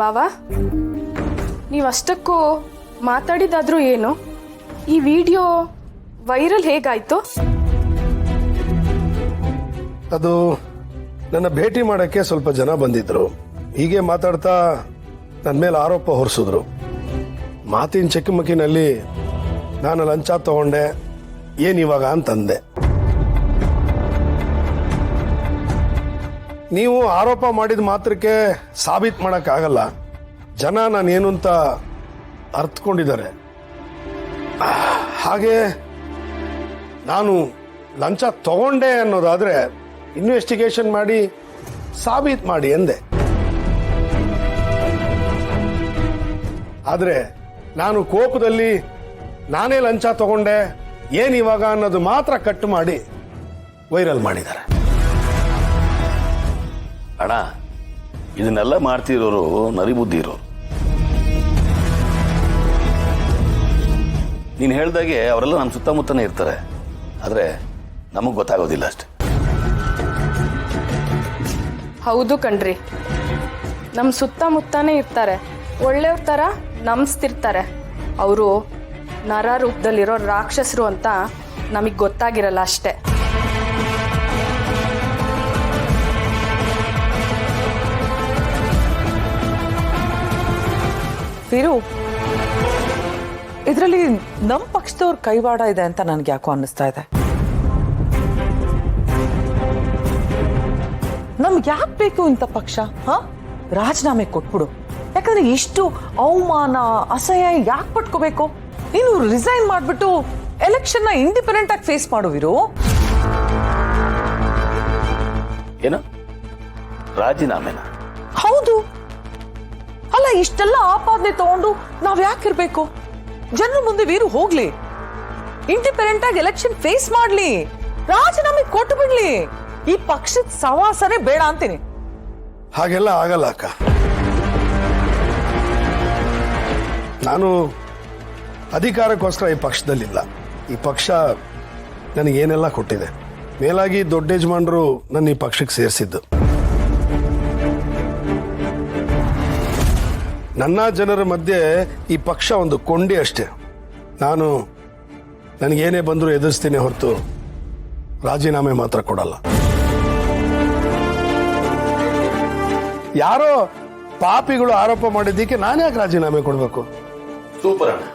ಬಾವಾ, ನೀವಷ್ಟಕ್ಕೂ ಮಾತಾಡಿದಾದ್ರೂ ಏನು? ಈ video viral ಹೇಗಾಯ್ತು? ಅದು ನನ್ನ ಭೇಟಿ ಮಾಡೋಕ್ಕೆ ಸ್ವಲ್ಪ ಜನ ಬಂದಿದ್ರು. ಹೀಗೆ ಮಾತಾಡ್ತಾ ನನ್ನ ಮೇಲೆ ಆರೋಪ ಹೊರಿಸಿದ್ರು. ಮಾತಿನ ಚಕಮಕಿನಲ್ಲಿ ನಾನು ಲಂಚ ತಗೊಂಡೆ, ಏನಿವಾಗ ಅಂತಂದೆ. ನೀವು ಆರೋಪ ಮಾಡಿದ ಮಾತ್ರಕ್ಕೆ ಸಾಬೀತು ಮಾಡೋಕ್ಕಾಗಲ್ಲ. ಜನ ನಾನೇನು ಅಂತ ಅರ್ಥಕೊಂಡಿದ್ದಾರೆ. ಹಾಗೆ ನಾನು ಲಂಚ ತಗೊಂಡೆ ಅನ್ನೋದಾದ್ರೆ ಇನ್ವೆಸ್ಟಿಗೇಷನ್ ಮಾಡಿ ಸಾಬೀತು ಮಾಡಿ ಎಂದೆ. ಆದರೆ ನಾನು ಕೋಪದಲ್ಲಿ ನಾನೇ ಲಂಚ ತಗೊಂಡೆ, ಏನಿವಾಗ ಅನ್ನೋದು ಮಾತ್ರ ಕಟ್ ಮಾಡಿ ವೈರಲ್ ಮಾಡಿದ್ದಾರೆ. ಅಣ್ಣ, ಇದನ್ನೆಲ್ಲ ಮಾಡ್ತಿರೋರು ನರಿಬುದ್ಧಿ ಇರೋರು. ನೀನು ಹೇಳ್ದಾಗೆ ಅವರೆಲ್ಲ ನಮ್ಮ ಸುತ್ತಮುತ್ತನೇ ಇರ್ತಾರೆ, ಆದರೆ ನಮಗೆ ಗೊತ್ತಾಗೋದಿಲ್ಲ ಅಷ್ಟೆ. ಹೌದು ಕಣ್ರಿ, ನಮ್ಮ ಸುತ್ತಮುತ್ತನೇ ಇರ್ತಾರೆ. ಒಳ್ಳೆಯವ್ರ ಥರ ನಂಬಿಸ್ತಿರ್ತಾರೆ. ಅವರು ನರ ರೂಪದಲ್ಲಿರೋ ರಾಕ್ಷಸರು ಅಂತ ನಮಗೆ ಗೊತ್ತಾಗಿರಲ್ಲ ಅಷ್ಟೆ. ವೀರು, ಇದರಲ್ಲಿ ನಮ್ಮ ಪಕ್ಷದವ್ರ ಕೈವಾಡ ಇದೆ ಅಂತ ನನ್ಗೆ ಯಾಕೋ ಅನ್ನಿಸ್ತಾ ಇದೆ. ನಮ್ಗೆ ಯಾಕೆ ಬೇಕು ಇಂಥ ಪಕ್ಷ? ರಾಜೀನಾಮೆ ಕೊಟ್ಬಿಡು. ಯಾಕಂದ್ರೆ ಇಷ್ಟು ಅವಮಾನ ಅಸಹ್ಯ ಯಾಕೆ ಪಟ್ಕೋಬೇಕು? ನೀನು ರಿಸೈನ್ ಮಾಡ್ಬಿಟ್ಟು ಎಲೆಕ್ಷನ್ ನ ಇಂಡಿಪೆಂಡೆಂಟ್ ಆಗಿ ಫೇಸ್ ಮಾಡು ವೀರು. ಏನು ರಾಜೀನಾಮೆನ? ಹೌದು. ಅಲ್ಲ, ಇಷ್ಟೆಲ್ಲ ಆಪಾದನೆ ತಗೊಂಡು ನಾವ್ ಯಾಕಿರ್ಬೇಕು? ಜನರ ಮುಂದೆ ವೀರು ಹೋಗ್ಲಿ, ಇಂಡಿಪೆಂಡೆಂಟ್ ಆಗಿ ಎಲೆಕ್ಷನ್ ಫೇಸ್ ಮಾಡ್ಲಿ, ರಾಜೀನಾಮೆ ಕೊಟ್ಟು ಬಿಡ್ಲಿ. ಈ ಪಕ್ಷದ ಸವಾಸನೆ ಬೇಡ ಅಂತೀನಿ. ಹಾಗೆಲ್ಲ ಆಗಲ್ಲ ಅಕ್ಕ. ನಾನು ಅಧಿಕಾರಕ್ಕೋಸ್ಕರ ಈ ಪಕ್ಷದಲ್ಲಿಲ್ಲ. ಈ ಪಕ್ಷ ನನಗೇನೆಲ್ಲ ಕೊಟ್ಟಿದೆ. ಮೇಲಾಗಿ ದೊಡ್ಡ ಯಜಮಾನರು ನನ್ನ ಈ ಪಕ್ಷಕ್ಕೆ ಸೇರಿಸಿದ್ದು. ನನ್ನ ಜನರ ಮಧ್ಯೆ ಈ ಪಕ್ಷ ಒಂದು ಕೊಂಡಿ ಅಷ್ಟೇ. ನನಗೇನೇ ಬಂದರೂ ಎದುರಿಸ್ತೀನಿ ಹೊರತು ರಾಜೀನಾಮೆ ಮಾತ್ರ ಕೊಡಲ್ಲ. ಯಾರೋ ಪಾಪಿಗಳು ಆರೋಪ ಮಾಡಿದ್ದಕ್ಕೆ ನಾನು ಯಾಕೆ ರಾಜೀನಾಮೆ ಕೊಡಬೇಕು? ಸೂಪರ್ ಅಣ್ಣ.